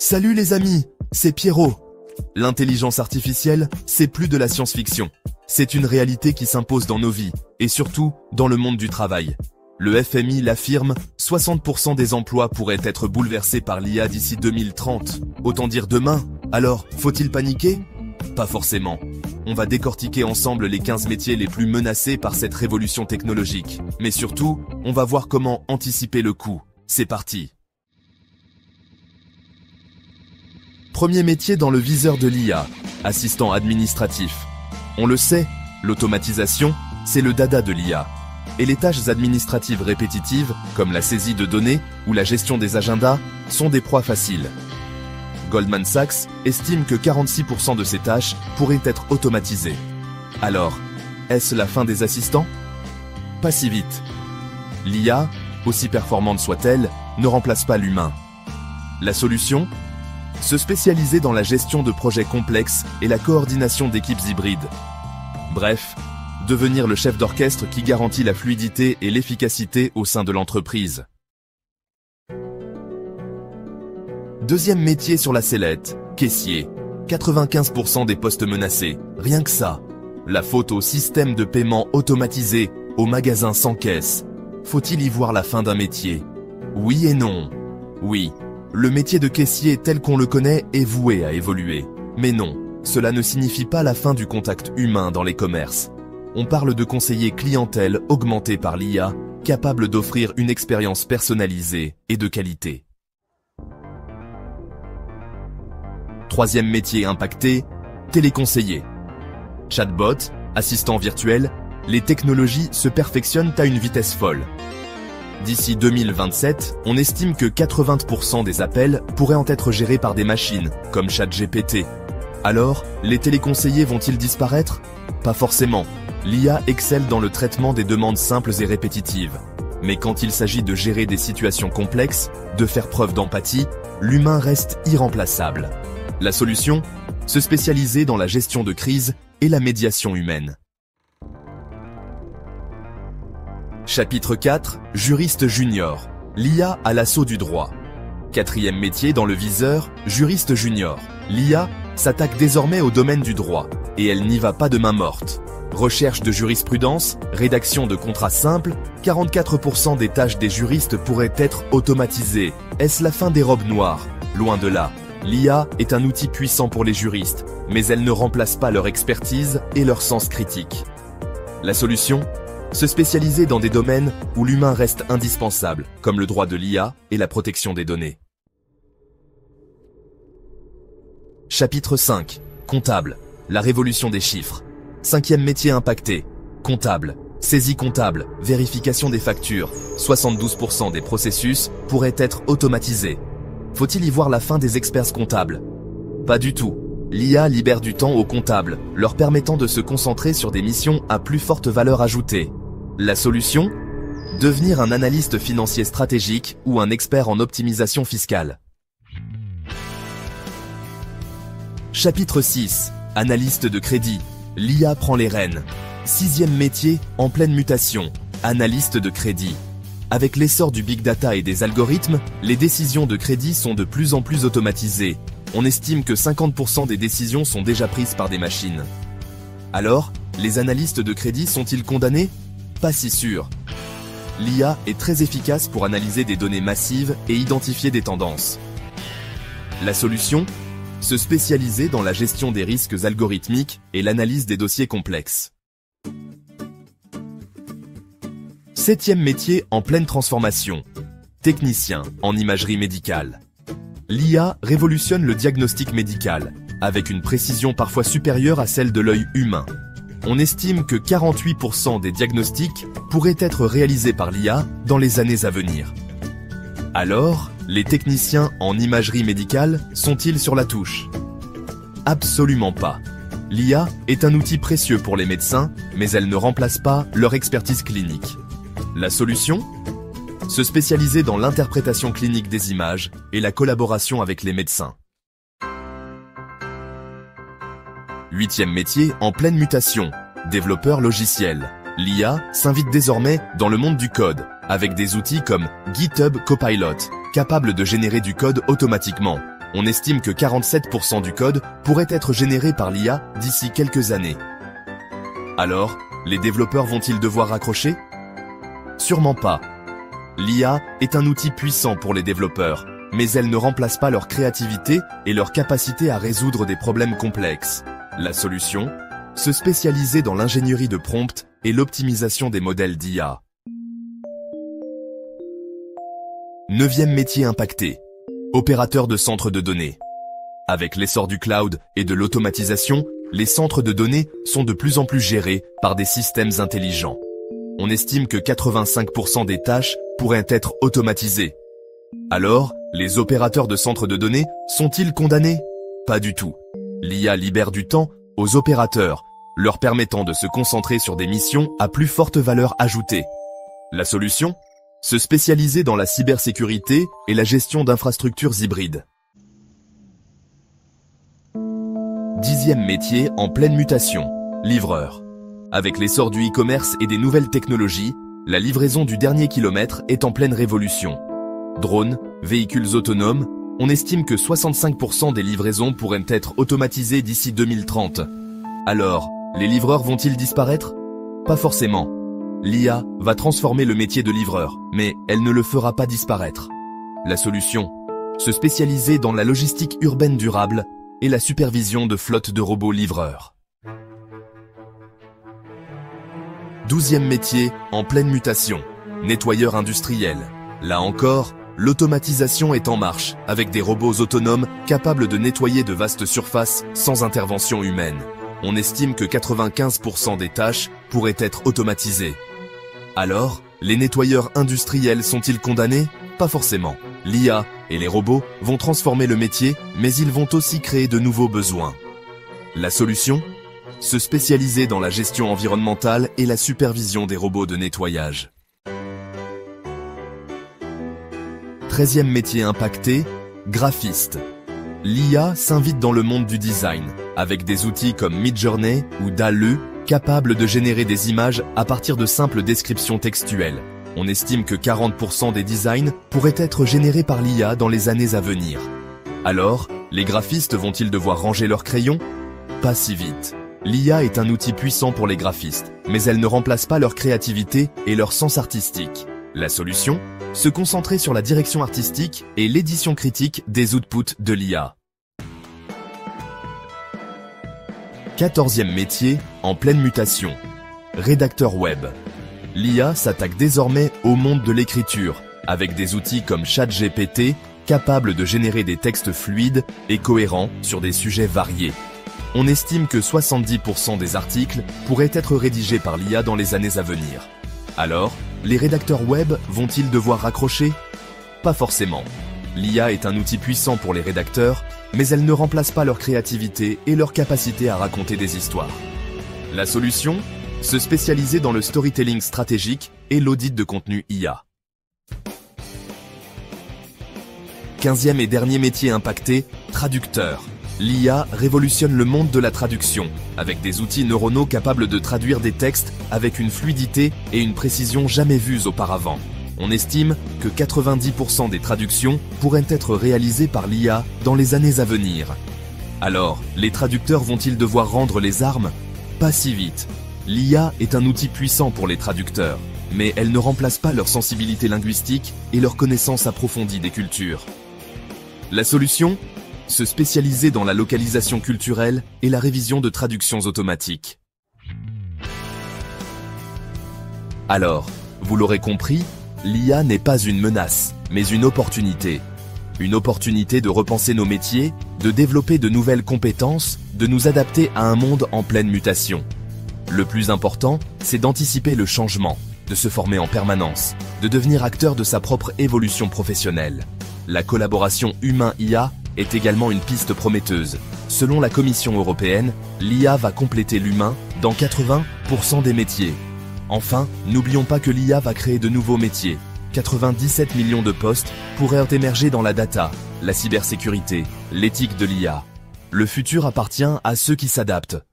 Salut les amis, c'est Pierrot. L'intelligence artificielle, c'est plus de la science-fiction. C'est une réalité qui s'impose dans nos vies, et surtout, dans le monde du travail. Le FMI l'affirme, 60% des emplois pourraient être bouleversés par l'IA d'ici 2030. Autant dire demain. Alors, faut-il paniquer? Pas forcément. On va décortiquer ensemble les 15 métiers les plus menacés par cette révolution technologique. Mais surtout, on va voir comment anticiper le coup. C'est parti. Premier métier dans le viseur de l'IA, assistant administratif. On le sait, l'automatisation, c'est le dada de l'IA. Et les tâches administratives répétitives, comme la saisie de données ou la gestion des agendas, sont des proies faciles. Goldman Sachs estime que 46% de ces tâches pourraient être automatisées. Alors, est-ce la fin des assistants? Pas si vite. L'IA, aussi performante soit-elle, ne remplace pas l'humain. La solution? Se spécialiser dans la gestion de projets complexes et la coordination d'équipes hybrides. Bref, devenir le chef d'orchestre qui garantit la fluidité et l'efficacité au sein de l'entreprise. Deuxième métier sur la sellette, caissier. 95% des postes menacés, rien que ça. La faute au système de paiement automatisé, au magasin sans caisse. Faut-il y voir la fin d'un métier? Oui et non. Oui, le métier de caissier tel qu'on le connaît est voué à évoluer. Mais non, cela ne signifie pas la fin du contact humain dans les commerces. On parle de conseiller clientèle augmenté par l'IA, capable d'offrir une expérience personnalisée et de qualité. Troisième métier impacté, téléconseiller. Chatbot, assistant virtuel, les technologies se perfectionnent à une vitesse folle. D'ici 2027, on estime que 80% des appels pourraient en être gérés par des machines, comme ChatGPT. Alors, les téléconseillers vont-ils disparaître? Pas forcément. L'IA excelle dans le traitement des demandes simples et répétitives. Mais quand il s'agit de gérer des situations complexes, de faire preuve d'empathie, l'humain reste irremplaçable. La solution? Se spécialiser dans la gestion de crise et la médiation humaine. Chapitre 4, juriste junior. L'IA à l'assaut du droit. Quatrième métier dans le viseur, juriste junior. L'IA s'attaque désormais au domaine du droit, et elle n'y va pas de main morte. Recherche de jurisprudence, rédaction de contrats simples, 44% des tâches des juristes pourraient être automatisées. Est-ce la fin des robes noires? Loin de là. L'IA est un outil puissant pour les juristes, mais elle ne remplace pas leur expertise et leur sens critique. La solution? Se spécialiser dans des domaines où l'humain reste indispensable, comme le droit de l'IA et la protection des données. Chapitre 5. Comptable. La révolution des chiffres. Cinquième métier impacté. Comptable. Saisie comptable, vérification des factures. 72% des processus pourraient être automatisés. Faut-il y voir la fin des experts comptables? Pas du tout. L'IA libère du temps aux comptables, leur permettant de se concentrer sur des missions à plus forte valeur ajoutée. La solution? Devenir un analyste financier stratégique ou un expert en optimisation fiscale. Chapitre 6. Analyste de crédit. L'IA prend les rênes. Sixième métier, en pleine mutation. Analyste de crédit. Avec l'essor du big data et des algorithmes, les décisions de crédit sont de plus en plus automatisées. On estime que 50% des décisions sont déjà prises par des machines. Alors, les analystes de crédit sont-ils condamnés? Pas si sûr. L'IA est très efficace pour analyser des données massives et identifier des tendances. La solution? Se spécialiser dans la gestion des risques algorithmiques et l'analyse des dossiers complexes. Septième métier en pleine transformation. Technicien en imagerie médicale. L'IA révolutionne le diagnostic médical, avec une précision parfois supérieure à celle de l'œil humain. On estime que 48% des diagnostics pourraient être réalisés par l'IA dans les années à venir. Alors, les techniciens en imagerie médicale sont-ils sur la touche? Absolument pas. L'IA est un outil précieux pour les médecins, mais elle ne remplace pas leur expertise clinique. La solution? Se spécialiser dans l'interprétation clinique des images et la collaboration avec les médecins. Huitième métier en pleine mutation, développeur logiciel. L'IA s'invite désormais dans le monde du code, avec des outils comme GitHub Copilot, capable de générer du code automatiquement. On estime que 47% du code pourrait être généré par l'IA d'ici quelques années. Alors, les développeurs vont-ils devoir raccrocher? Sûrement pas. L'IA est un outil puissant pour les développeurs, mais elle ne remplace pas leur créativité et leur capacité à résoudre des problèmes complexes. La solution? Se spécialiser dans l'ingénierie de prompt et l'optimisation des modèles d'IA. 9e métier impacté. Opérateur de centres de données. Avec l'essor du cloud et de l'automatisation, les centres de données sont de plus en plus gérés par des systèmes intelligents. On estime que 85% des tâches pourraient être automatisées. Alors, les opérateurs de centres de données sont-ils condamnés? Pas du tout. L'IA libère du temps aux opérateurs, leur permettant de se concentrer sur des missions à plus forte valeur ajoutée. La solution? Se spécialiser dans la cybersécurité et la gestion d'infrastructures hybrides. 10e métier en pleine mutation, livreur. Avec l'essor du e-commerce et des nouvelles technologies, la livraison du dernier kilomètre est en pleine révolution. Drones, véhicules autonomes, on estime que 65% des livraisons pourraient être automatisées d'ici 2030. Alors, les livreurs vont-ils disparaître? Pas forcément. L'IA va transformer le métier de livreur, mais elle ne le fera pas disparaître. La solution? Se spécialiser dans la logistique urbaine durable et la supervision de flottes de robots livreurs. 12e métier en pleine mutation, nettoyeur industriel. Là encore, l'automatisation est en marche, avec des robots autonomes capables de nettoyer de vastes surfaces sans intervention humaine. On estime que 95% des tâches pourraient être automatisées. Alors, les nettoyeurs industriels sont-ils condamnés? Pas forcément. L'IA et les robots vont transformer le métier, mais ils vont aussi créer de nouveaux besoins. La solution? Se spécialiser dans la gestion environnementale et la supervision des robots de nettoyage. 13e métier impacté, graphiste. L'IA s'invite dans le monde du design, avec des outils comme Midjourney ou DALL-E, capables de générer des images à partir de simples descriptions textuelles. On estime que 40% des designs pourraient être générés par l'IA dans les années à venir. Alors, les graphistes vont-ils devoir ranger leurs crayons? Pas si vite. L'IA est un outil puissant pour les graphistes, mais elle ne remplace pas leur créativité et leur sens artistique. La solution? Se concentrer sur la direction artistique et l'édition critique des outputs de l'IA. 14e métier, en pleine mutation. Rédacteur web. L'IA s'attaque désormais au monde de l'écriture, avec des outils comme ChatGPT, capables de générer des textes fluides et cohérents sur des sujets variés. On estime que 70% des articles pourraient être rédigés par l'IA dans les années à venir. Alors, les rédacteurs web vont-ils devoir raccrocher? Pas forcément. L'IA est un outil puissant pour les rédacteurs, mais elle ne remplace pas leur créativité et leur capacité à raconter des histoires. La solution? Se spécialiser dans le storytelling stratégique et l'audit de contenu IA. 15e et dernier métier impacté, traducteur. L'IA révolutionne le monde de la traduction, avec des outils neuronaux capables de traduire des textes avec une fluidité et une précision jamais vues auparavant. On estime que 90% des traductions pourraient être réalisées par l'IA dans les années à venir. Alors, les traducteurs vont-ils devoir rendre les armes? Pas si vite. L'IA est un outil puissant pour les traducteurs, mais elle ne remplace pas leur sensibilité linguistique et leur connaissance approfondie des cultures. La solution? Se spécialiser dans la localisation culturelle et la révision de traductions automatiques. Alors, vous l'aurez compris, l'IA n'est pas une menace, mais une opportunité. Une opportunité de repenser nos métiers, de développer de nouvelles compétences, de nous adapter à un monde en pleine mutation. Le plus important, c'est d'anticiper le changement, de se former en permanence, de devenir acteur de sa propre évolution professionnelle. La collaboration humain-IA est également une piste prometteuse. Selon la Commission européenne, l'IA va compléter l'humain dans 80% des métiers. Enfin, n'oublions pas que l'IA va créer de nouveaux métiers. 97 millions de postes pourraient émerger dans la data, la cybersécurité, l'éthique de l'IA. Le futur appartient à ceux qui s'adaptent.